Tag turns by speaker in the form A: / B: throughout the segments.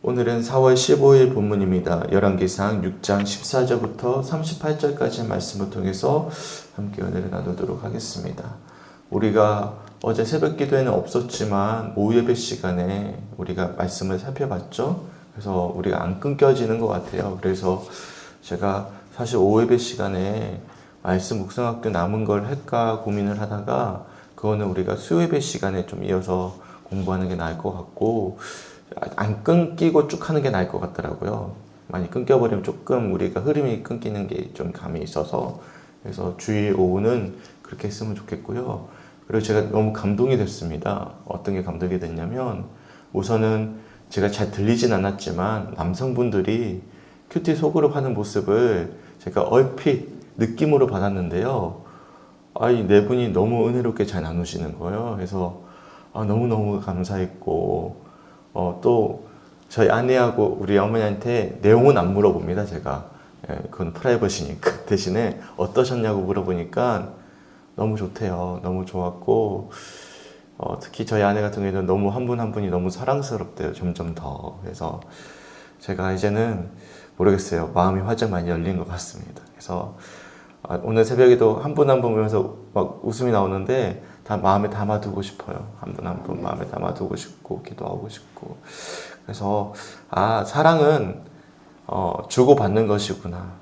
A: 오늘은 4월 15일 본문입니다. 열왕기상 6장 14절부터 38절까지 말씀을 통해서 함께 은혜를 나누도록 하겠습니다. 우리가 어제 새벽 기도에는 없었지만 오후 예배 시간에 우리가 말씀을 살펴봤죠. 그래서 우리가 안 끊겨지는 것 같아요. 그래서 제가 사실 오후 예배 시간에 말씀 묵상학교 남은 걸 할까 고민을 하다가 그거는 우리가 수요 예배 시간에 좀 이어서 공부하는 게 나을 것 같고 안 끊기고 쭉 하는 게 나을 것 같더라고요. 많이 끊겨버리면 조금 우리가 흐름이 끊기는 게 좀 감이 있어서 그래서 주일 오후는 그렇게 했으면 좋겠고요. 그리고 제가 너무 감동이 됐습니다. 어떤 게 감동이 됐냐면 우선은 제가 잘 들리진 않았지만 남성분들이 큐티 소그룹 하는 모습을 제가 얼핏 느낌으로 받았는데요. 이 네 분이 너무 은혜롭게 잘 나누시는 거예요. 그래서 너무너무 감사했고 또 저희 아내하고 우리 어머니한테 내용은 안 물어봅니다. 제가 그건 프라이버시니까. 대신에 어떠셨냐고 물어보니까 너무 좋대요. 너무 좋았고 특히 저희 아내 같은 경우에는 너무 한 분 한 분이 너무 사랑스럽대요. 점점 더. 그래서 제가 이제는 모르겠어요. 마음이 활짝 많이 열린 것 같습니다. 그래서 오늘 새벽에도 한 분 한 분 보면서 막 웃음이 나오는데 다 마음에 담아두고 싶어요. 한 분 한 분 마음에 담아두고 싶고 기도하고 싶고. 그래서 사랑은 주고받는 것이구나.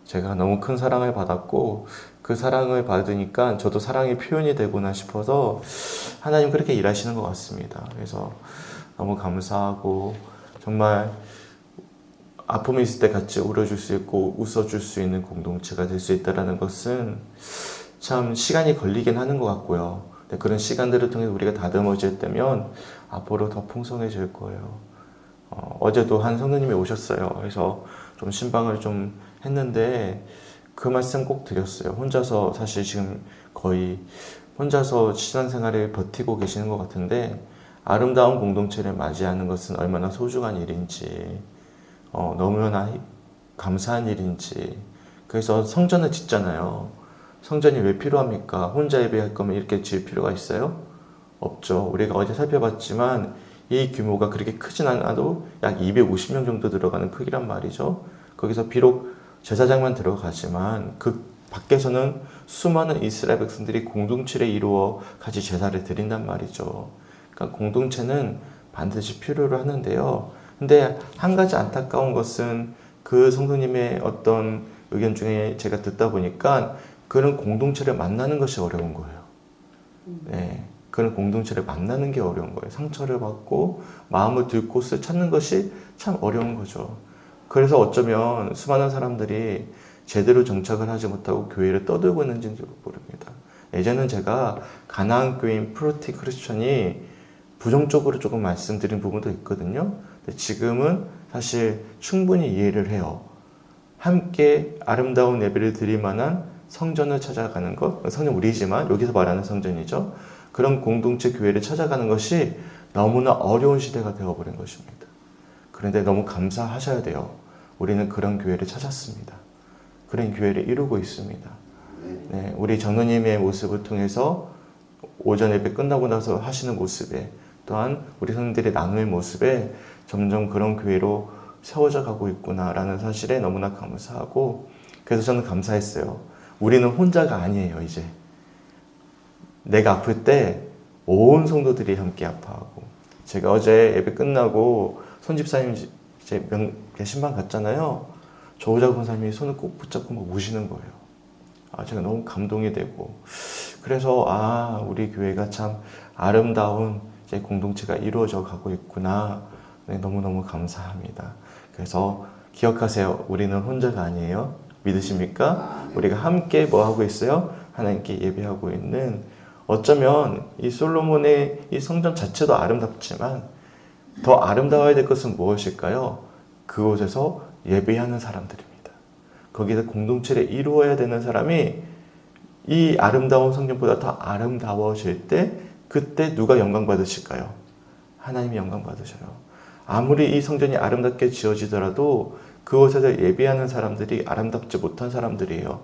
A: 제가 너무 큰 사랑을 받았고 그 사랑을 받으니까 저도 사랑의 표현이 되구나 싶어서 하나님 그렇게 일하시는 것 같습니다. 그래서 너무 감사하고 정말 아픔이 있을 때 같이 울어줄 수 있고 웃어줄 수 있는 공동체가 될 수 있다는 것은 참 시간이 걸리긴 하는 것 같고요. 그런 시간들을 통해 우리가 다듬어질 때면 앞으로 더 풍성해질 거예요. 어제도 한 성도님이 오셨어요. 그래서 좀 신방을 좀 했는데 그 말씀 꼭 드렸어요. 혼자서 사실 지금 거의 혼자서 신앙생활을 버티고 계시는 것 같은데 아름다운 공동체를 맞이하는 것은 얼마나 소중한 일인지 너무나 감사한 일인지. 그래서 성전을 짓잖아요. 성전이 왜 필요합니까? 혼자 예배할 거면 이렇게 지을 필요가 있어요? 없죠. 우리가 어제 살펴봤지만 이 규모가 그렇게 크진 않아도 약 250명 정도 들어가는 크기란 말이죠. 거기서 비록 제사장만 들어가지만 그 밖에서는 수많은 이스라엘 백성들이 공동체를 이루어 같이 제사를 드린단 말이죠. 그러니까 공동체는 반드시 필요로 하는데요. 근데 한 가지 안타까운 것은 그 성도님의 어떤 의견 중에 제가 듣다 보니까 그런 공동체를 만나는 것이 어려운 거예요. 네, 그런 공동체를 만나는 게 어려운 거예요. 상처를 받고 마음을 들 곳을 찾는 것이 참 어려운 거죠. 그래서 어쩌면 수많은 사람들이 제대로 정착을 하지 못하고 교회를 떠들고 있는지도 모릅니다. 예전엔 제가 가나안 교인 프로티 크리스천이 부정적으로 조금 말씀드린 부분도 있거든요. 근데 지금은 사실 충분히 이해를 해요. 함께 아름다운 예배를 드릴 만한 성전을 찾아가는 것, 성전 우리지만 여기서 말하는 성전이죠. 그런 공동체 교회를 찾아가는 것이 너무나 어려운 시대가 되어버린 것입니다. 그런데 너무 감사하셔야 돼요. 우리는 그런 교회를 찾았습니다. 그런 교회를 이루고 있습니다. 네, 우리 장로님의 모습을 통해서 오전 예배 끝나고 나서 하시는 모습에 또한 우리 성도들의 나눔의 모습에 점점 그런 교회로 세워져 가고 있구나라는 사실에 너무나 감사하고 그래서 저는 감사했어요. 우리는 혼자가 아니에요. 이제 내가 아플 때 온 성도들이 함께 아파하고 제가 어제 예배 끝나고 손 집사님 이제 신방 갔잖아요. 저 오자 권사님이 손을 꼭 붙잡고 막 우시는 거예요. 제가 너무 감동이 되고 그래서 우리 교회가 참 아름다운 이제 공동체가 이루어져 가고 있구나. 네, 너무너무 감사합니다. 그래서 기억하세요. 우리는 혼자가 아니에요. 믿으십니까? 우리가 함께 뭐 하고 있어요? 하나님께 예배하고 있는 어쩌면 이 솔로몬의 이 성전 자체도 아름답지만 더 아름다워야 될 것은 무엇일까요? 그곳에서 예배하는 사람들입니다. 거기서 공동체를 이루어야 되는 사람이 이 아름다운 성전보다 더 아름다워질 때 그때 누가 영광 받으실까요? 하나님이 영광 받으셔요. 아무리 이 성전이 아름답게 지어지더라도 그곳에서 예배하는 사람들이 아름답지 못한 사람들이에요.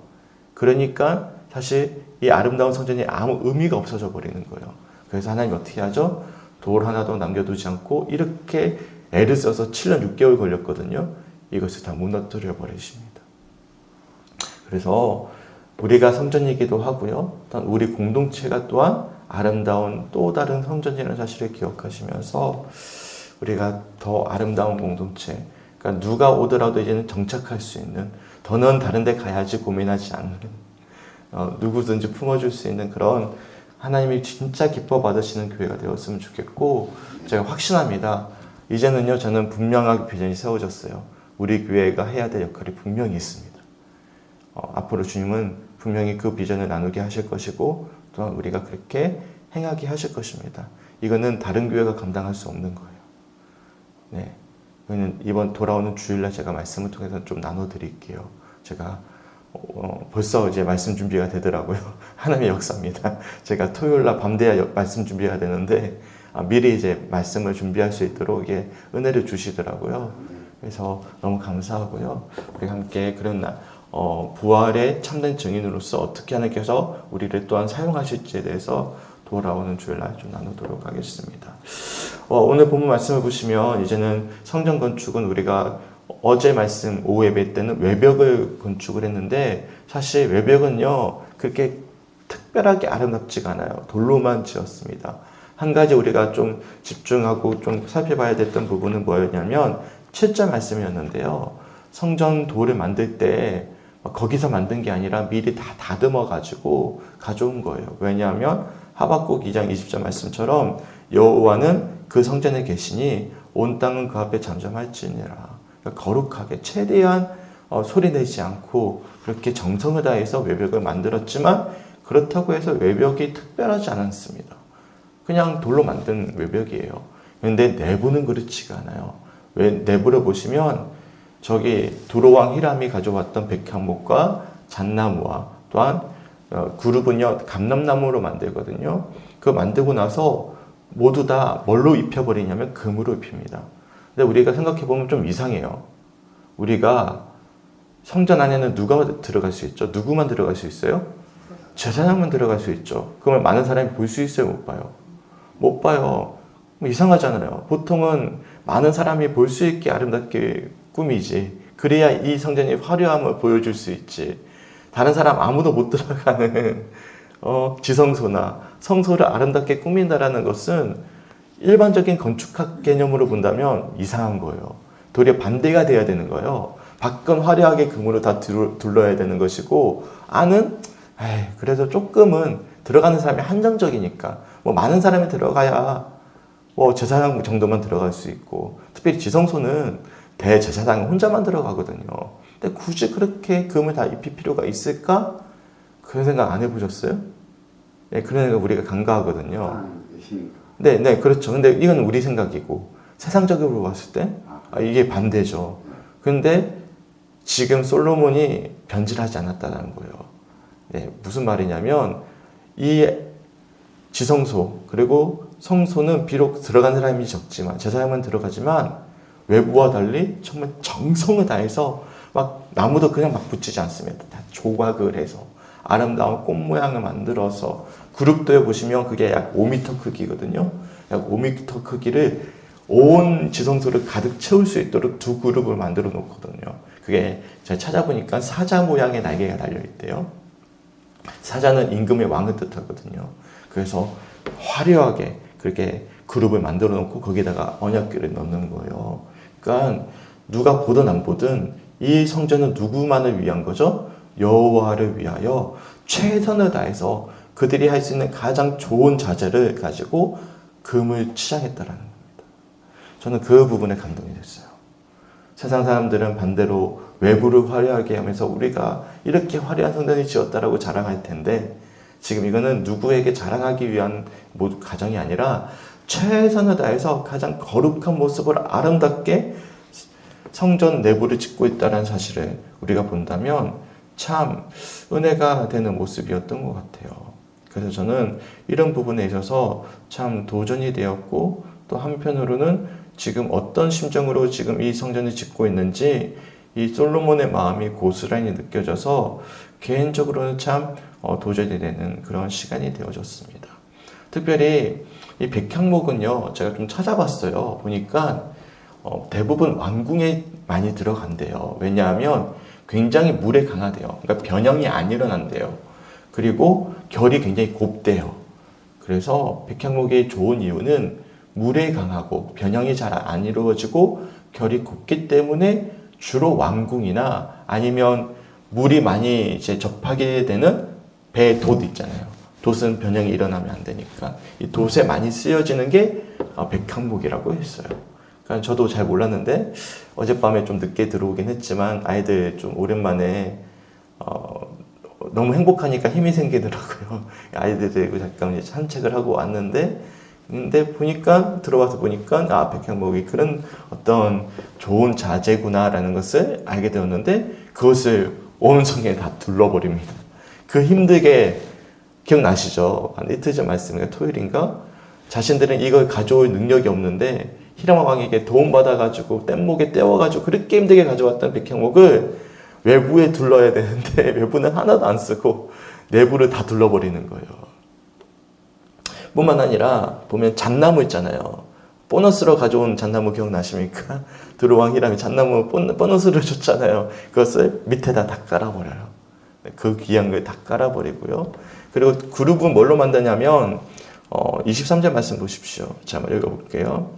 A: 그러니까 사실 이 아름다운 성전이 아무 의미가 없어져 버리는 거예요. 그래서 하나님이 어떻게 하죠? 돌 하나도 남겨두지 않고 이렇게 애를 써서 7년 6개월 걸렸거든요. 이것을 다 무너뜨려 버리십니다. 그래서 우리가 성전이기도 하고요. 또한 우리 공동체가 또한 아름다운 또 다른 성전이라는 사실을 기억하시면서 우리가 더 아름다운 공동체, 그러니까 누가 오더라도 이제는 정착할 수 있는, 더는 다른 데 가야지 고민하지 않는, 누구든지 품어줄 수 있는 그런 하나님이 진짜 기뻐 받으시는 교회가 되었으면 좋겠고, 제가 확신합니다. 이제는요, 저는 분명하게 비전이 세워졌어요. 우리 교회가 해야 될 역할이 분명히 있습니다. 앞으로 주님은 분명히 그 비전을 나누게 하실 것이고, 또한 우리가 그렇게 행하게 하실 것입니다. 이거는 다른 교회가 감당할 수 없는 거예요. 네, 이번 돌아오는 주일날 제가 말씀을 통해서 좀 나눠드릴게요. 제가 벌써 이제 말씀 준비가 되더라고요. 하나님의 역사입니다. 제가 토요일날 밤돼야 말씀 준비가 되는데 미리 이제 말씀을 준비할 수 있도록 이게 은혜를 주시더라고요. 그래서 너무 감사하고요. 우리 함께 그런 부활의 참된 증인으로서 어떻게 하나님께서 우리를 또한 사용하실지에 대해서 돌아오는 주일날 좀 나누도록 하겠습니다. 오늘 본문 말씀을 보시면 이제는 성전 건축은 우리가 어제 말씀 오후 예배 때는 외벽을 건축을 했는데 사실 외벽은요 그렇게 특별하게 아름답지가 않아요. 돌로만 지었습니다. 한 가지 우리가 좀 집중하고 좀 살펴봐야 됐던 부분은 뭐였냐면 7절 말씀이었는데요. 성전 돌을 만들 때 거기서 만든 게 아니라 미리 다 다듬어 가지고 가져온 거예요. 왜냐하면 하박국 2장 20절 말씀처럼 여호와는 그 성전에 계시니 온 땅은 그 앞에 잠잠할지니라. 그러니까 거룩하게 최대한 소리 내지 않고 그렇게 정성을 다해서 외벽을 만들었지만 그렇다고 해서 외벽이 특별하지 않았습니다. 그냥 돌로 만든 외벽이에요. 그런데 내부는 그렇지가 않아요. 왜 내부를 보시면 저기 두로왕 히람이 가져왔던 백향목과 잣나무와 또한 그룹은요 감람나무로 만들거든요. 그거 만들고 나서 모두 다 뭘로 입혀버리냐면 금으로 입힙니다. 근데 우리가 생각해보면 좀 이상해요. 우리가 성전 안에는 누가 들어갈 수 있죠? 누구만 들어갈 수 있어요? 제사장만 들어갈 수 있죠. 그러면 많은 사람이 볼 수 있어요? 못 봐요? 못 봐요. 이상하잖아요. 보통은 많은 사람이 볼 수 있게 아름답게 꾸미지. 그래야 이 성전이 화려함을 보여줄 수 있지. 다른 사람 아무도 못 들어가는 지성소나 성소를 아름답게 꾸민다라는 것은 일반적인 건축학 개념으로 본다면 이상한 거예요. 도리어 반대가 돼야 되는 거예요. 밖은 화려하게 금으로 다 둘러야 되는 것이고 안은 그래도 조금은 들어가는 사람이 한정적이니까 뭐 많은 사람이 들어가야 뭐 제사장 정도만 들어갈 수 있고 특별히 지성소는 대제사장 혼자만 들어가거든요. 근데 굳이 그렇게 금을 다 입힐 필요가 있을까? 그런 생각 안 해보셨어요? 네, 그런 생각 우리가 간과하거든요. 네, 그렇죠. 근데 이건 우리 생각이고 세상적으로 봤을 때 이게 반대죠. 근데 지금 솔로몬이 변질하지 않았다는 거예요. 네, 무슨 말이냐면 이 지성소 그리고 성소는 비록 들어간 사람이 적지만 제사장만 들어가지만 외부와 달리 정말 정성을 다해서 막 나무도 그냥 막 붙이지 않습니다. 다 조각을 해서 아름다운 꽃 모양을 만들어서 그룹도에 보시면 그게 약 5m 크기거든요. 약 5m 크기를 온 지성소를 가득 채울 수 있도록 두 그룹을 만들어 놓거든요. 그게 제가 찾아보니까 사자 모양의 날개가 달려있대요. 사자는 임금의 왕을 뜻하거든요. 그래서 화려하게 그렇게 그룹을 만들어 놓고 거기다가 언약궤를 넣는 거예요. 그러니까 누가 보든 안 보든 이 성전은 누구만을 위한 거죠? 여호와를 위하여 최선을 다해서 그들이 할 수 있는 가장 좋은 자재를 가지고 금을 치장했다라는 겁니다. 저는 그 부분에 감동이 됐어요. 세상 사람들은 반대로 외부를 화려하게 하면서 우리가 이렇게 화려한 성전을 지었다라고 자랑할 텐데 지금 이거는 누구에게 자랑하기 위한 가정이 아니라 최선을 다해서 가장 거룩한 모습을 아름답게 성전 내부를 짓고 있다는 사실을 우리가 본다면 참 은혜가 되는 모습이었던 것 같아요. 그래서 저는 이런 부분에 있어서 참 도전이 되었고 또 한편으로는 지금 어떤 심정으로 지금 이 성전을 짓고 있는지 이 솔로몬의 마음이 고스란히 느껴져서 개인적으로는 참 도전이 되는 그런 시간이 되어졌습니다. 특별히 이 백향목은요 제가 좀 찾아봤어요. 보니까 대부분 완궁에 많이 들어간대요. 왜냐하면 굉장히 물에 강하대요. 그러니까 변형이 안 일어난대요. 그리고 결이 굉장히 곱대요. 그래서 백향목이 좋은 이유는 물에 강하고 변형이 잘 안 이루어지고 결이 곱기 때문에 주로 완궁이나 아니면 물이 많이 이제 접하게 되는 배 돛 있잖아요. 돛은 변형이 일어나면 안 되니까 이 돛에 많이 쓰여지는 게 백향목이라고 했어요. 그러니까 저도 잘 몰랐는데 어젯밤에 좀 늦게 들어오긴 했지만 아이들 좀 오랜만에 너무 행복하니까 힘이 생기더라고요. 아이들이 잠깐 이제 산책을 하고 왔는데 근데 들어와서 보니까 백향목이 그런 어떤 좋은 자재구나라는 것을 알게 되었는데 그것을 온 성경에 다 둘러버립니다. 그 힘들게 기억나시죠? 한 이틀 전 말씀인가 토요일인가? 자신들은 이걸 가져올 능력이 없는데 히람 왕에게 도움받아가지고 뗏목에 떼워가지고 그렇게 힘들게 가져왔던 백향목을 외부에 둘러야 되는데 외부는 하나도 안 쓰고 내부를 다 둘러버리는 거예요. 뿐만 아니라 보면 잣나무 있잖아요. 보너스로 가져온 잣나무 기억나십니까? 두루왕 히람이 잣나무 보너스를 줬잖아요. 그것을 밑에다 다 깔아버려요. 그 귀한 걸 다 깔아버리고요. 그리고 그룹은 뭘로 만드냐면 23절 말씀 보십시오. 자, 한번 읽어볼게요.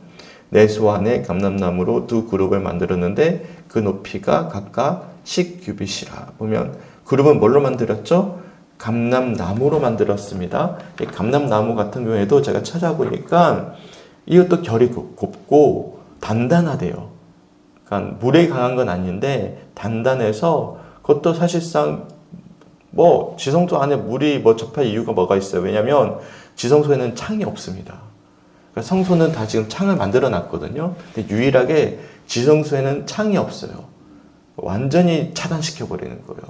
A: 내 소안에 감람나무로 두 그룹을 만들었는데 그 높이가 각각 10규빗이라. 보면 그룹은 뭘로 만들었죠? 감람나무로 만들었습니다. 이 감람나무 같은 경우에도 제가 찾아보니까 이것도 결이 곱고 단단하대요. 그러니까 물에 강한 건 아닌데 단단해서 그것도 사실상 지성소 안에 물이 접할 이유가 뭐가 있어요? 왜냐하면 지성소에는 창이 없습니다. 그러니까 성소는 다 지금 창을 만들어 놨거든요. 근데 유일하게 지성소에는 창이 없어요. 완전히 차단시켜 버리는 거예요.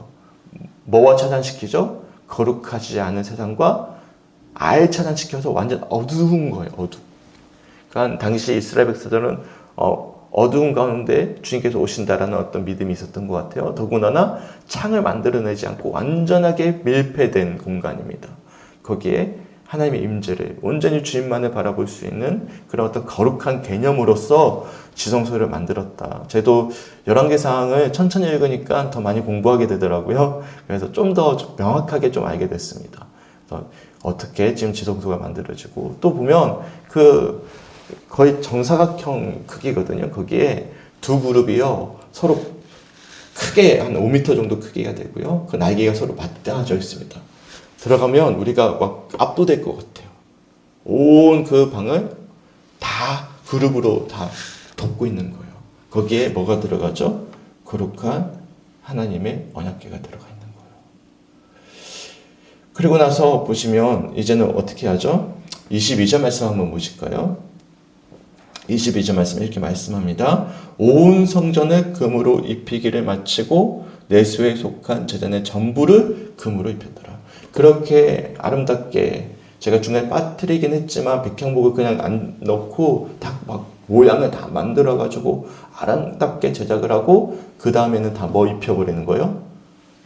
A: 뭐와 차단시키죠? 거룩하지 않은 세상과 아예 차단시켜서 완전 어두운 거예요. 그러니까 당시 이스라엘 백성들은 어두운 가운데 주님께서 오신다라는 어떤 믿음이 있었던 것 같아요. 더군다나 창을 만들어내지 않고 완전하게 밀폐된 공간입니다. 거기에 하나님의 임재를 온전히 주님만을 바라볼 수 있는 그런 어떤 거룩한 개념으로서 지성소를 만들었다. 저도 열왕기상을 천천히 읽으니까 더 많이 공부하게 되더라고요. 그래서 좀 더 명확하게 좀 알게 됐습니다. 그래서 어떻게 지금 지성소가 만들어지고 또 보면 거의 정사각형 크기거든요. 거기에 두 그룹이요 서로 크게 한 5m 정도 크기가 되고요. 그 날개가 서로 맞닿아져 있습니다. 들어가면 우리가 막 압도될 것 같아요. 온 그 방을 다 그룹으로 다 덮고 있는 거예요. 거기에 뭐가 들어가죠? 거룩한 하나님의 언약궤가 들어가 있는 거예요. 그리고 나서 보시면 이제는 어떻게 하죠? 22절 말씀 한번 보실까요? 22절 말씀 이렇게 말씀합니다. 온 성전을 금으로 입히기를 마치고 내수에 속한 제단의 전부를 금으로 입혔더라. 그렇게 아름답게 제가 중간에 빠뜨리긴 했지만 백향목을 그냥 안 넣고 다 막 모양을 다 만들어가지고 아름답게 제작을 하고 그 다음에는 다 입혀버리는 거예요?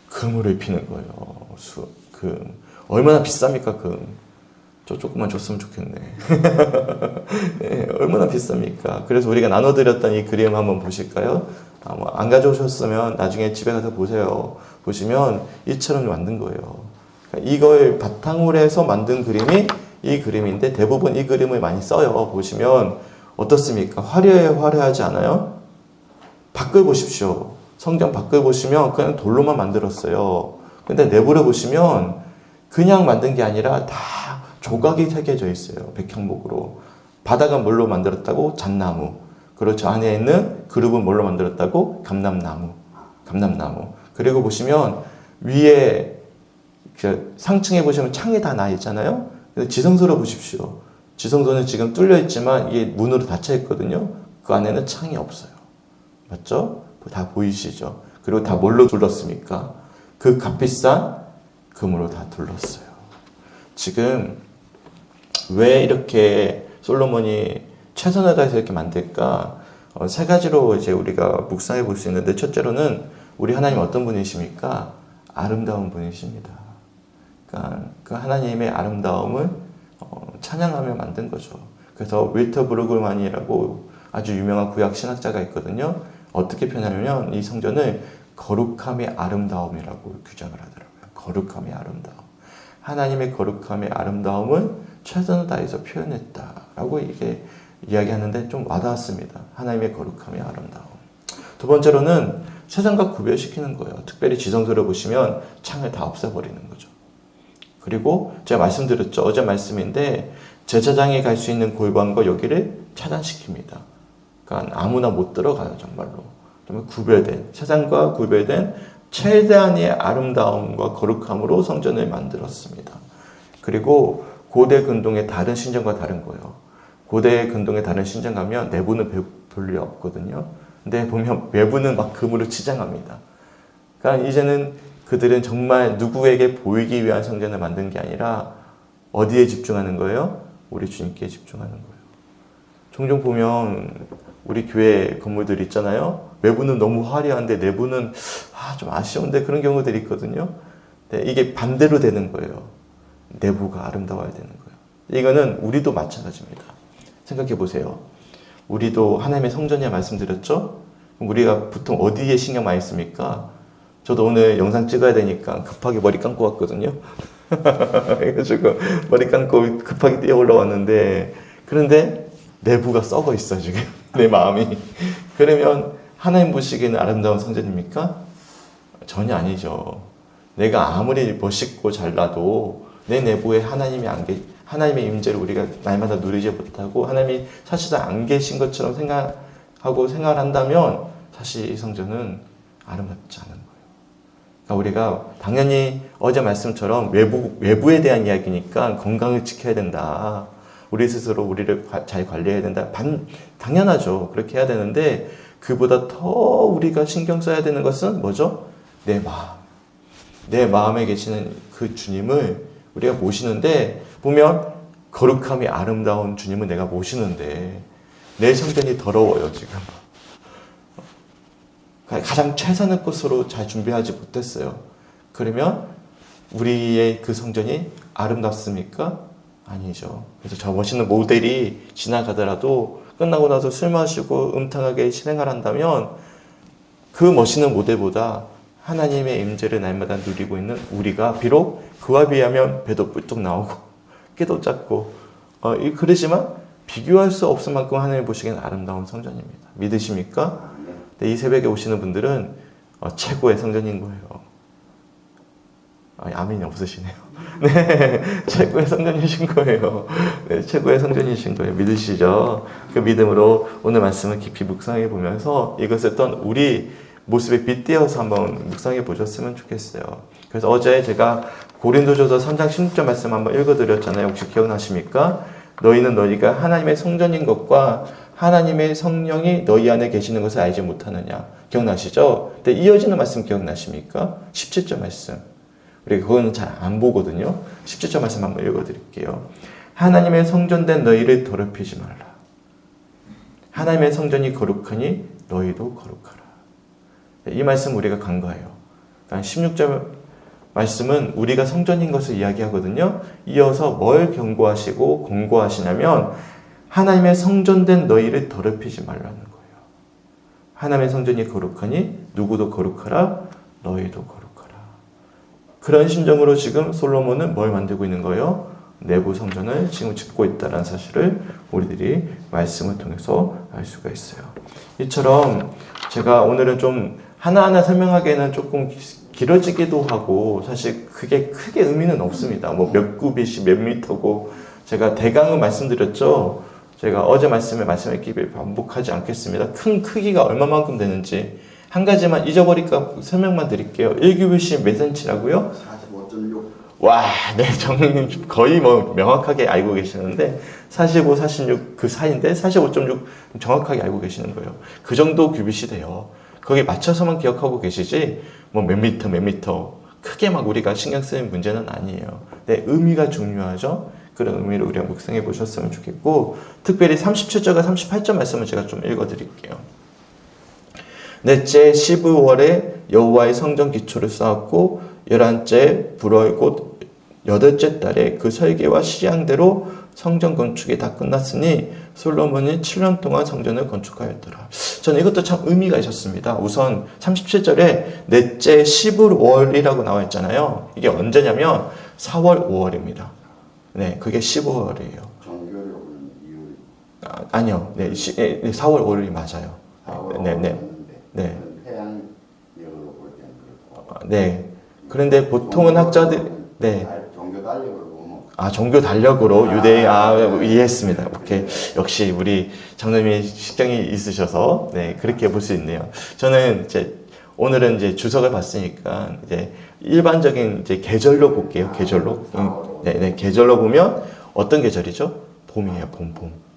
A: 금으로 입히는 거예요. 금. 얼마나 비쌉니까 금? 저 조금만 줬으면 좋겠네. 네, 얼마나 비쌉니까? 그래서 우리가 나눠드렸던 이 그림 한번 보실까요? 안 가져오셨으면 나중에 집에 가서 보세요. 보시면 이처럼 만든 거예요. 이걸 바탕으로 해서 만든 그림이 이 그림인데 대부분 이 그림을 많이 써요. 보시면 어떻습니까? 화려하지 않아요? 밖을 보십시오. 성경 밖을 보시면 그냥 돌로만 만들었어요. 근데 내부를 보시면 그냥 만든 게 아니라 다 조각이 새겨져 있어요. 백향목으로. 바닥은 뭘로 만들었다고? 잣나무. 그리고 저 안에 있는 그룹은 뭘로 만들었다고? 감람나무. 그리고 보시면 위에 상층에 보시면 창이 다 나 있잖아요. 근데 지성소를 보십시오. 지성소는 지금 뚫려 있지만 이게 문으로 닫혀 있거든요. 그 안에는 창이 없어요. 맞죠? 다 보이시죠? 그리고 다 뭘로 둘렀습니까? 그 값비싼 금으로 다 둘렀어요. 지금 왜 이렇게 솔로몬이 최선을 다해서 이렇게 만들까? 세 가지로 이제 우리가 묵상해 볼 수 있는데 첫째로는 우리 하나님 어떤 분이십니까? 아름다운 분이십니다. 그러니까 그 하나님의 아름다움을 찬양하며 만든 거죠. 그래서 윌터 브루글만이라고 아주 유명한 구약 신학자가 있거든요. 어떻게 표현하냐면 이 성전을 거룩함의 아름다움이라고 규정을 하더라고요. 거룩함의 아름다움. 하나님의 거룩함의 아름다움을 최선을 다해서 표현했다라고 이게 이야기하는데 좀 와닿았습니다. 하나님의 거룩함의 아름다움. 두 번째로는 세상과 구별시키는 거예요. 특별히 지성소를 보시면 창을 다 없애버리는 거죠. 그리고 제가 말씀드렸죠. 어제 말씀인데 제사장이 갈 수 있는 골방과 여기를 차단시킵니다. 그러니까 아무나 못 들어가요. 정말 구별된, 세상과 구별된 최대한의 아름다움과 거룩함으로 성전을 만들었습니다. 그리고 고대 근동의 다른 신전과 다른 거예요. 고대 근동의 다른 신전 가면 내부는 별로 없거든요. 근데 보면 외부는 막 금으로 치장합니다. 그러니까 이제는 그들은 정말 누구에게 보이기 위한 성전을 만든 게 아니라 어디에 집중하는 거예요? 우리 주님께 집중하는 거예요. 종종 보면 우리 교회 건물들 있잖아요. 외부는 너무 화려한데 내부는 좀 아쉬운데 그런 경우들이 있거든요. 근데 이게 반대로 되는 거예요. 내부가 아름다워야 되는 거예요. 이거는 우리도 마찬가지입니다. 생각해 보세요. 우리도 하나님의 성전이야 말씀드렸죠? 우리가 보통 어디에 신경 많이 씁니까? 저도 오늘 영상 찍어야 되니까 급하게 머리 감고 왔거든요. 그래가지고 머리 감고 급하게 뛰어 올라왔는데 그런데 내부가 썩어 있어 지금 내 마음이. 그러면 하나님 보시기에는 아름다운 성전입니까? 전혀 아니죠. 내가 아무리 멋있고 잘나도 내 내부에 하나님의 임재를 우리가 날마다 누리지 못하고 하나님이 사실상 안 계신 것처럼 생각하고 생활한다면 사실 이 성전은 아름답지 않은 거예요. 그러니까 우리가 당연히 어제 말씀처럼 외부에 대한 이야기니까 건강을 지켜야 된다. 우리 스스로 우리를 잘 관리해야 된다. 당연하죠. 그렇게 해야 되는데 그보다 더 우리가 신경 써야 되는 것은 뭐죠? 내 마음. 내 마음에 계시는 그 주님을 우리가 모시는데 보면 거룩함이 아름다운 주님을 내가 모시는데 내 성전이 더러워요 지금. 가장 최선의 것으로 잘 준비하지 못했어요. 그러면 우리의 그 성전이 아름답습니까? 아니죠. 그래서 저 멋있는 모델이 지나가더라도 끝나고 나서 술 마시고 음탕하게 실행을 한다면 그 멋있는 모델보다 하나님의 임재를 날마다 누리고 있는 우리가 비록 그와 비하면 배도 뿔뚝 나오고 끼도 작고 그러지만 비교할 수 없을 만큼 하나님 보시기에는 아름다운 성전입니다. 믿으십니까? 네, 이 새벽에 오시는 분들은 최고의 성전인 거예요. 아멘이 없으시네요. 네, 최고의 성전이신 거예요. 네, 최고의 성전이신 거예요. 믿으시죠? 그 믿음으로 오늘 말씀을 깊이 묵상해 보면서 이것을 또 우리 모습에 빗대어서 한번 묵상해 보셨으면 좋겠어요. 그래서 어제 제가 고린도전서 3장 16절 말씀 한번 읽어드렸잖아요. 혹시 기억나십니까? 너희는 너희가 하나님의 성전인 것과 하나님의 성령이 너희 안에 계시는 것을 알지 못하느냐. 기억나시죠? 근데 이어지는 말씀 기억나십니까? 17절 말씀. 우리 그거는 잘 안 보거든요. 17절 말씀 한번 읽어드릴게요. 하나님의 성전된 너희를 더럽히지 말라. 하나님의 성전이 거룩하니 너희도 거룩하라. 이 말씀 우리가 간과해요. 16절 말씀은 우리가 성전인 것을 이야기하거든요. 이어서 뭘 경고하시고 공고하시냐면 하나님의 성전된 너희를 더럽히지 말라는 거예요. 하나님의 성전이 거룩하니 누구도 거룩하라, 너희도 거룩하라. 그런 심정으로 지금 솔로몬은 뭘 만들고 있는 거예요? 내부 성전을 지금 짓고 있다는 사실을 우리들이 말씀을 통해서 알 수가 있어요. 이처럼 제가 오늘은 좀 하나하나 설명하기에는 조금 길어지기도 하고 사실 그게 크게 의미는 없습니다. 뭐 몇 구빗이 몇 미터고 제가 대강은 말씀드렸죠. 제가 어제 말씀했기 반복하지 않겠습니다. 큰 크기가 얼마만큼 되는지 한 가지만 잊어버릴까 설명만 드릴게요. 1규빗이 몇 cm라고요?
B: 45.6.
A: 와, 네, 정님 거의 뭐 명확하게 알고 계시는데 45, 46 그 사이인데 45.6 정확하게 알고 계시는 거예요. 그 정도 규빗이 돼요. 거기에 맞춰서만 기억하고 계시지 뭐 몇 미터 크게 막 우리가 신경 쓰는 문제는 아니에요. 네, 의미가 중요하죠. 그런 의미로 우리가 묵상해 보셨으면 좋겠고 특별히 37절과 38절 말씀을 제가 좀 읽어드릴게요. 넷째 12월에 여호와의 성전 기초를 쌓았고 11째 불월 곧 8째 달에 그 설계와 시향대로 성전 건축이 다 끝났으니 솔로몬이 7년 동안 성전을 건축하였더라. 저는 이것도 참 의미가 있었습니다. 우선 37절에 넷째 15월이라고 나와 있잖아요. 이게 언제냐면 4월 5월입니다. 네, 그게 15월이에요.
B: 종교력은 이유.
A: 아니요. 네, 4월 5월이 맞아요.
B: 4월
A: 네, 네. 네.
B: 태양력으로 볼 때는 그렇고.
A: 네. 그런데 보통은 학자들이 네.
B: 종교 달력으로 보면
A: 종교 달력으로 유대인 이해했습니다. 오케이. 역시 우리 장로님이 식견이 있으셔서 네, 그렇게 볼 수 있네요. 저는 이제 오늘은 이제 주석을 봤으니까 이제 일반적인 이제 계절로 볼게요. 계절로. 네, 계절로 보면 어떤 계절이죠? 봄이에요. 봄.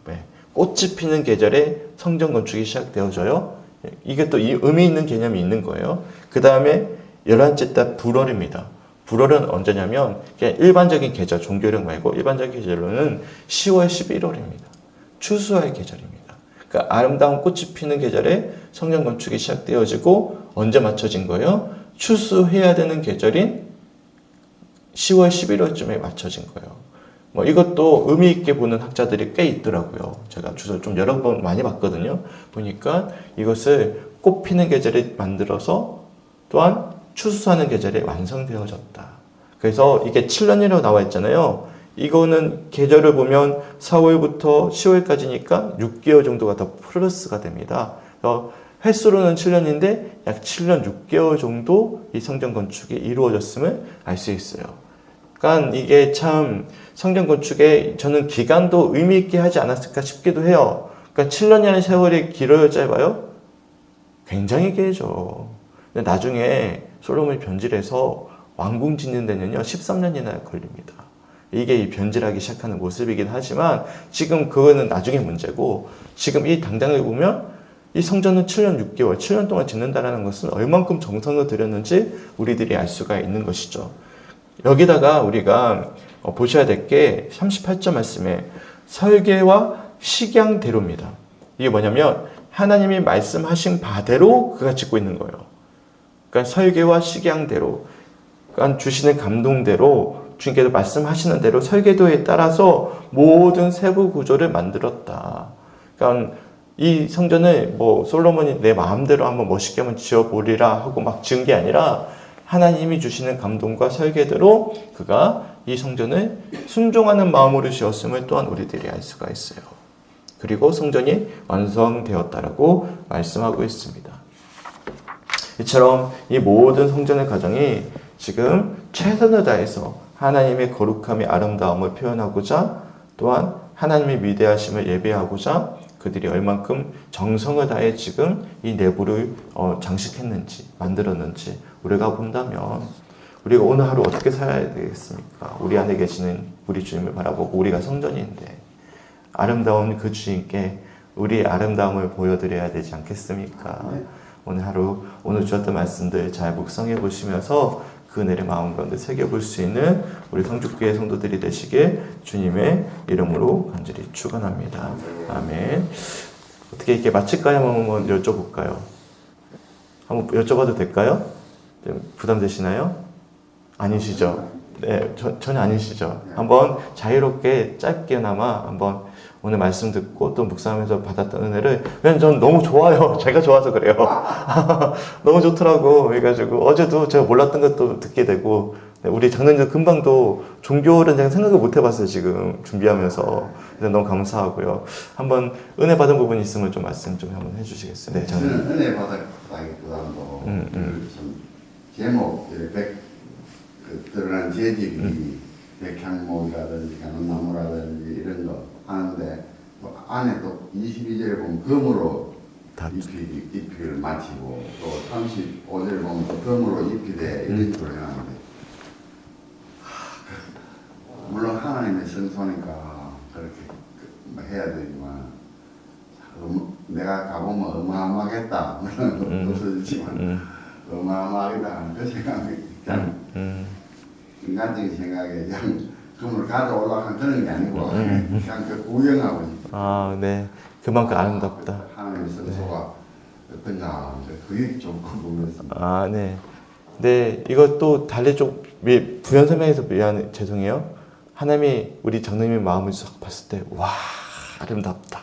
A: 네. 꽃이 피는 계절에 성전 건축이 시작되어져요. 이게 또 의미 있는 개념이 있는 거예요. 그 다음에 11째 달 불월입니다. 불월은 언제냐면 그냥 일반적인 계절, 종교력 말고 일반적인 계절로는 10월, 11월입니다. 추수할 계절입니다. 그러니까 아름다운 꽃이 피는 계절에 성전 건축이 시작되어지고 언제 맞춰진 거예요? 추수해야 되는 계절인 10월, 11월쯤에 맞춰진 거예요. 뭐 이것도 의미 있게 보는 학자들이 꽤 있더라고요. 제가 주소 좀 여러 번 많이 봤거든요. 보니까 이것을 꽃 피는 계절에 만들어서 또한 추수하는 계절에 완성되어졌다. 그래서 이게 7년이라고 나와 있잖아요. 이거는 계절을 보면 4월부터 10월까지니까 6개월 정도가 더 플러스가 됩니다. 그래서 횟수로는 7년인데 약 7년 6개월 정도 이 성전 건축이 이루어졌음을 알 수 있어요. 그러니까 이게 참 성전 건축에 저는 기간도 의미 있게 하지 않았을까 싶기도 해요. 그러니까 7년이라는 세월이 길어요, 짧아요? 굉장히 길죠. 근데 나중에 솔로몬이 변질해서 왕궁 짓는 데는요 13년이나 걸립니다. 이게 이 변질하기 시작하는 모습이긴 하지만 지금 그거는 나중에 문제고 지금 이 당장을 보면 이 성전은 7년 6개월, 7년 동안 짓는다는 것은 얼만큼 정성을 들였는지 우리들이 알 수가 있는 것이죠. 여기다가 우리가 보셔야 될 게 38절 말씀에 설계와 식양대로입니다. 이게 뭐냐면 하나님이 말씀하신 바대로 그가 짓고 있는 거예요. 그러니까 설계와 식양대로, 그러니까 주시는 감동대로 주님께서 말씀하시는 대로 설계도에 따라서 모든 세부 구조를 만들었다. 그러니까 이 성전을 뭐 솔로몬이 내 마음대로 한번 멋있게 한번 지어보리라 하고 막 지은 게 아니라 하나님이 주시는 감동과 설계대로 그가 이 성전을 순종하는 마음으로 지었음을 또한 우리들이 알 수가 있어요. 그리고 성전이 완성되었다라고 말씀하고 있습니다. 이처럼 이 모든 성전의 과정이 지금 최선을 다해서 하나님의 거룩함의 아름다움을 표현하고자 또한 하나님의 위대하심을 예배하고자 그들이 얼만큼 정성을 다해 지금 이 내부를 장식했는지 만들었는지 우리가 본다면 우리가 오늘 하루 어떻게 살아야 되겠습니까? 우리 안에 계시는 우리 주님을 바라보고 우리가 성전인데 아름다운 그 주님께 우리의 아름다움을 보여드려야 되지 않겠습니까? 네. 오늘 하루 오늘 주셨던 말씀들 잘 묵상해 보시면서 그 은혜를 마음 가운데 새겨볼 수 있는 우리 성주교회 성도들이 되시길 주님의 이름으로 간절히 축원합니다. 아멘. 어떻게 이렇게 마칠까요? 한번 여쭤볼까요? 한번 여쭤봐도 될까요? 좀 부담되시나요? 아니시죠? 네, 전혀 아니시죠? 한번 자유롭게 짧게나마 한번 오늘 말씀 듣고 또 묵상하면서 받았던 은혜를 왜냐면 저는 너무 좋아요. 제가 좋아서 그래요. 너무 좋더라고. 그래가지고 어제도 제가 몰랐던 것도 듣게 되고 우리 장로님들 금방도 종교를 제가 생각을 못 해봤어요. 지금 준비하면서. 그래서 너무 감사하고요. 한번 은혜 받은 부분이 있으면 좀 말씀 좀 한번 해주시겠어요?
B: 네, 저는 은혜 받았다기보다도 제목 드러난 재질이 백향목이라든지 감나무라든지 이런 거 하는데 뭐 안에 또 22절에 보면 금으로 잎을 마치고 또 35절에 보면 또 금으로 잎이 돼 이런 식으로 해놨는데 물론 하나님의 성소니까 그렇게 해야 되지만 내가 가보면 어마어마하겠다 물론 없어지지만 어마어마하겠다 하는 그 생각이 그냥 인간적인 생각에 그냥 금을 가져오려고 그런 게 아니고 그냥 그 구경하고
A: 아, 네. 그만큼 아름답다.
B: 하나님의 성소가 어떤가 그게 좀 궁금했습니다.
A: 아, 네. 네, 이것도 달리 좀 부연 설명해서 미안해 죄송해요. 하나님이 우리 장로님의 마음을 싹 봤을 때, 와, 아름답다.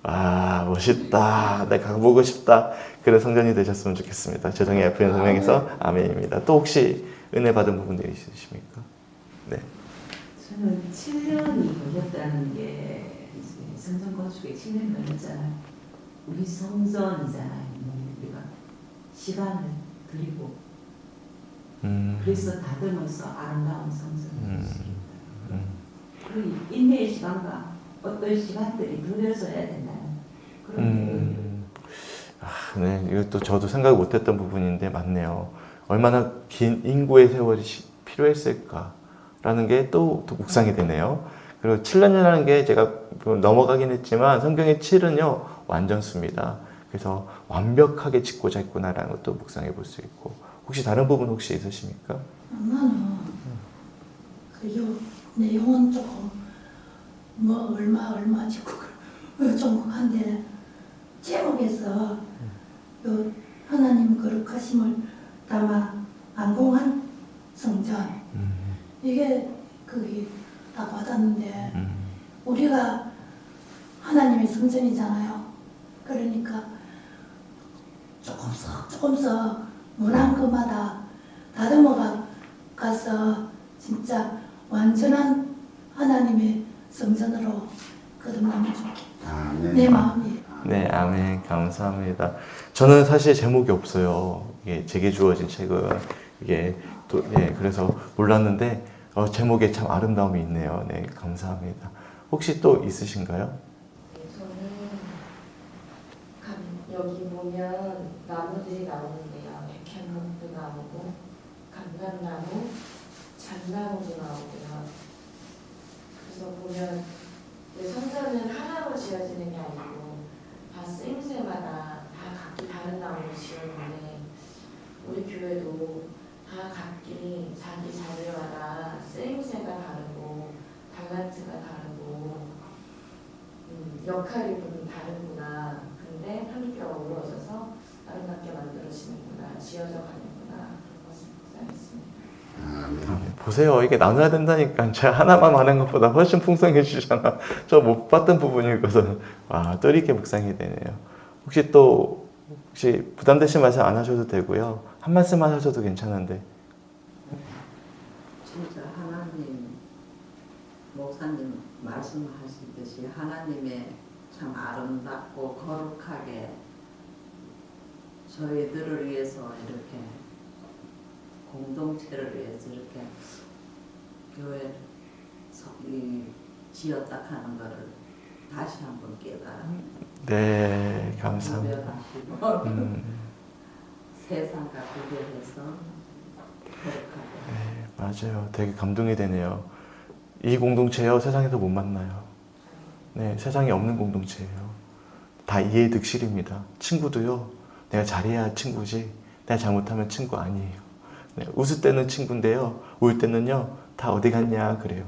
A: 와, 멋있다. 내가 가보고 싶다. 그런 성전이 되셨으면 좋겠습니다. 재정의 FM 설명에서 아멘입니다. 또 혹시 은혜 받은 부분들이 있으십니까? 네.
C: 저는 7년이 걸렸다는 게 이제 성전 건축에 7년이 걸렸잖아요. 우리 성전이잖아요. 우리가 시간을 들이고 그래서 다듬어서 아름다운 성전이었습니다. 그리고 인내의 시간과 어떤 시간들이 들여져야 된다는 그런
A: 네, 이것도 저도 생각 못했던 부분인데 맞네요. 얼마나 긴 인구의 세월이 필요했을까라는 게 또 묵상이 되네요. 그리고 7년이라는 게 제가 넘어가긴 했지만 성경의 7은요 완전수입니다. 그래서 완벽하게 짓고자 했구나라는 것도 묵상해 볼 수 있고, 혹시 다른 부분 혹시 있으십니까?
D: 나는 그 내용은 조금 뭐 얼마 짓고 좀 한데 제목에서 요 하나님 거룩하심을 담아 안공한 성전 이게 그게 다 받았는데 우리가 하나님의 성전이잖아요. 그러니까 조금씩 원한 것마다 다듬어 가서 진짜 완전한 하나님의 성전으로 거듭나면 좋겠다. 내 마음이.
A: 네, 아멘. 감사합니다. 저는 사실 제목이 없어요. 이게 제게 주어진 책은 이게 또 그래서 몰랐는데 제목에 참 아름다움이 있네요. 네, 감사합니다. 혹시 또 있으신가요?
E: 저는 여기 보면 나무들이 나오는데요. 백향목도 나오고 감람나무, 잣나무도 나오고요. 그래서 보면 성전은 하나로 지어지는 게 아니고 다 쓰임새마다 다 각기 다른 나무로 지었는데 우리 교회도 다 각기 자기 자리마다 쓰임새가 다르고 달란트가 다르고 역할이 좀 다르구나. 근데 함께 어우러져서 아름답게 만들어지는구나, 지어져 가는구나, 그런 것을 묵상했습니다.
A: 보세요. 이게 나눠야 된다니까. 제가 하나만 말한 것보다 훨씬 풍성해 주잖아. 저 못 봤던 부분이거든. 또 이렇게 묵상이 되네요. 혹시 부담되신 말씀 안 하셔도 되고요. 한 말씀만 하셔도 괜찮은데.
F: 진짜 하나님, 목사님 말씀하시듯이 하나님의 참 아름답고 거룩하게 저희들을 위해서 이렇게 공동체를 위해서 이렇게 교회를 지었다 하는 것을 다시 한번 깨달아.
A: 네, 감사합니다.
F: 세상과 구별해서 거룩하게.
A: 네, 맞아요. 되게 감동이 되네요. 이 공동체요, 세상에서 못 만나요. 네, 세상에 없는 공동체예요. 다 이해 득실입니다. 친구도요, 내가 잘해야 친구지, 내가 잘못하면 친구 아니에요. 네, 웃을 때는 친구인데요, 울 때는요, 다 어디 갔냐 그래요.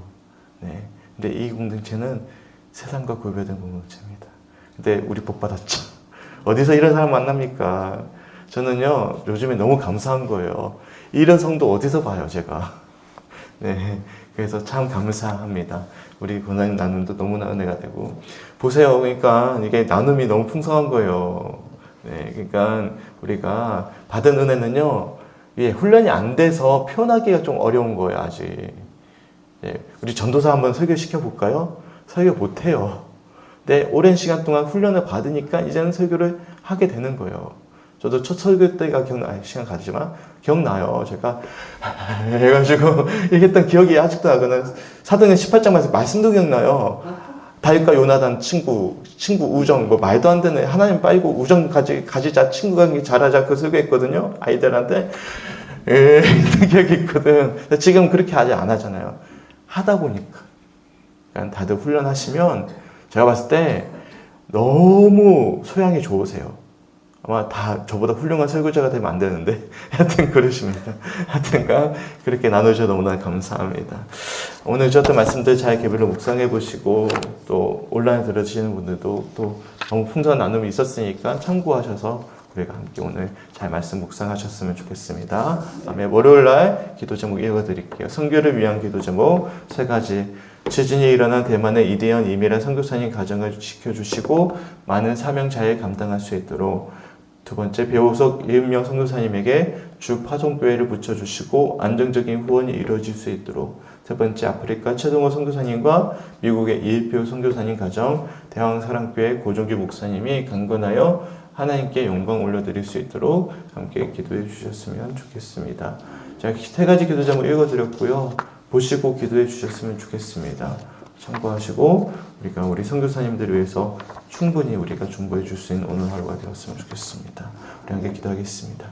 A: 네, 근데 이 공동체는 세상과 구별된 공동체입니다. 근데 우리 복 받았죠. 어디서 이런 사람 만납니까? 저는요, 요즘에 너무 감사한 거예요. 이런 성도 어디서 봐요, 제가. 네, 그래서 참 감사합니다. 우리 권사님 나눔도 너무나 은혜가 되고. 보세요. 그러니까 이게 나눔이 너무 풍성한 거예요. 네, 그러니까 우리가 받은 은혜는요, 훈련이 안 돼서 표현하기가 좀 어려운 거예요, 아직. 네, 우리 전도사 한번 설교시켜 볼까요? 설교 못해요. 근데 오랜 시간 동안 훈련을 받으니까 이제는 설교를 하게 되는 거예요. 저도 첫 설교 때가 시간 가지만 기억나요. 제가 해가지고 얘기했던 기억이 아직도 나거든요. 사도행전 18장 말씀도 기억나요. 다윗과 요나단 친구 우정, 말도 안 되는 하나님 빨고 우정 가지자, 친구 관계 잘하자, 그 설교했거든요. 아이들한테. 기억이 있거든. 지금 그렇게 아직 안 하잖아요. 하다 보니까. 그러니까 다들 훈련하시면 제가 봤을 때 너무 소양이 좋으세요. 아마 다 저보다 훌륭한 설교자가 되면 안 되는데 하여튼 그러십니다. 하여튼간 그렇게 나누셔서 너무나 감사합니다. 오늘 주셨던 말씀들 잘 개별로 묵상해 보시고 또 온라인 들어주시는 분들도 또 너무 풍성한 나눔이 있었으니까 참고하셔서 우리가 함께 오늘 잘 말씀 묵상하셨으면 좋겠습니다. 다음에 월요일날 기도 제목 읽어드릴게요. 선교를 위한 기도 제목 3가지. 지진이 일어난 대만의 이대현 이미란 선교사님 가정을 지켜주시고 많은 사명 잘 감당할 수 있도록. 2번째, 배우석 예은명 선교사님에게 주 파송교회를 붙여주시고 안정적인 후원이 이루어질 수 있도록. 3번째, 아프리카 최동호 선교사님과 미국의 이일표 선교사님 가정, 대왕사랑교회 고종규 목사님이 강건하여 하나님께 영광 올려드릴 수 있도록 함께 기도해 주셨으면 좋겠습니다. 제가 3가지 기도 제목 읽어드렸고요. 보시고 기도해 주셨으면 좋겠습니다. 참고하시고 우리가 우리 선교사님들을 위해서 충분히 우리가 중보해 줄 수 있는 오늘 하루가 되었으면 좋겠습니다. 우리 함께 기도하겠습니다.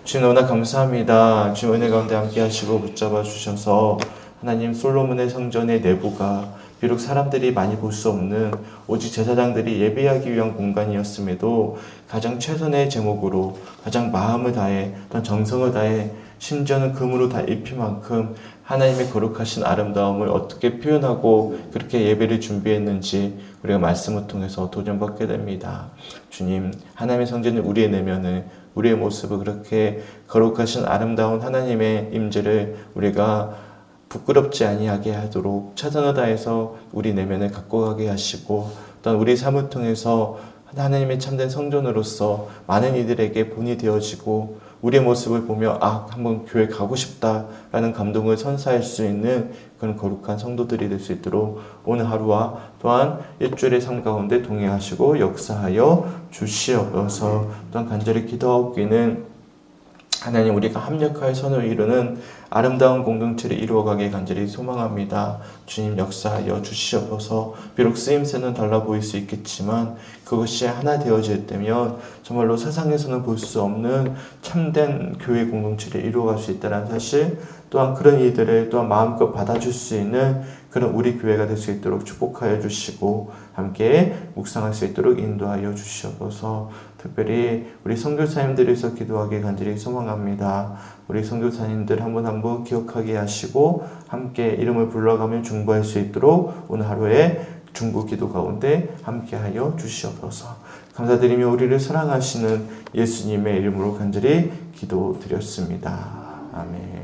A: 주님 너무나 감사합니다. 주님 은혜 가운데 함께 하시고 붙잡아 주셔서 하나님 솔로몬의 성전의 내부가 비록 사람들이 많이 볼 수 없는 오직 제사장들이 예배하기 위한 공간이었음에도 가장 최선의 제목으로 가장 마음을 다해 또한 정성을 다해 심지어는 금으로 다 입힐 만큼 하나님의 거룩하신 아름다움을 어떻게 표현하고 그렇게 예배를 준비했는지 우리가 말씀을 통해서 도전받게 됩니다. 주님, 하나님의 성전을 우리의 내면을 우리의 모습을 그렇게 거룩하신 아름다운 하나님의 임재를 우리가 부끄럽지 아니하게 하도록 최선을 다해서 우리 내면을 갖고 가게 하시고 또한 우리 삶을 통해서 하나님의 참된 성전으로서 많은 이들에게 본이 되어지고 우리의 모습을 보며 한번 교회 가고 싶다라는 감동을 선사할 수 있는 그런 거룩한 성도들이 될 수 있도록 오늘 하루와 또한 일주일의 삶 가운데 동행하시고 역사하여 주시옵소서. 또한 간절히 기도하옵기는 하나님 우리가 합력하여 선을 이루는 아름다운 공동체를 이루어가길 간절히 소망합니다. 주님 역사하여 주시옵소서. 비록 쓰임새는 달라 보일 수 있겠지만 그것이 하나 되어질 때면 정말로 세상에서는 볼 수 없는 참된 교회 공동체를 이루어갈 수 있다는 사실, 또한 그런 이들을 또한 마음껏 받아줄 수 있는 그런 우리 교회가 될 수 있도록 축복하여 주시고 함께 묵상할 수 있도록 인도하여 주시옵소서. 특별히 우리 선교사님들을 위해서 기도하기 간절히 소망합니다. 우리 선교사님들 한 분 한 분 기억하게 하시고 함께 이름을 불러가며 중보할 수 있도록 오늘 하루에 중보 기도 가운데 함께하여 주시옵소서. 감사드리며 우리를 사랑하시는 예수님의 이름으로 간절히 기도드렸습니다. 아멘.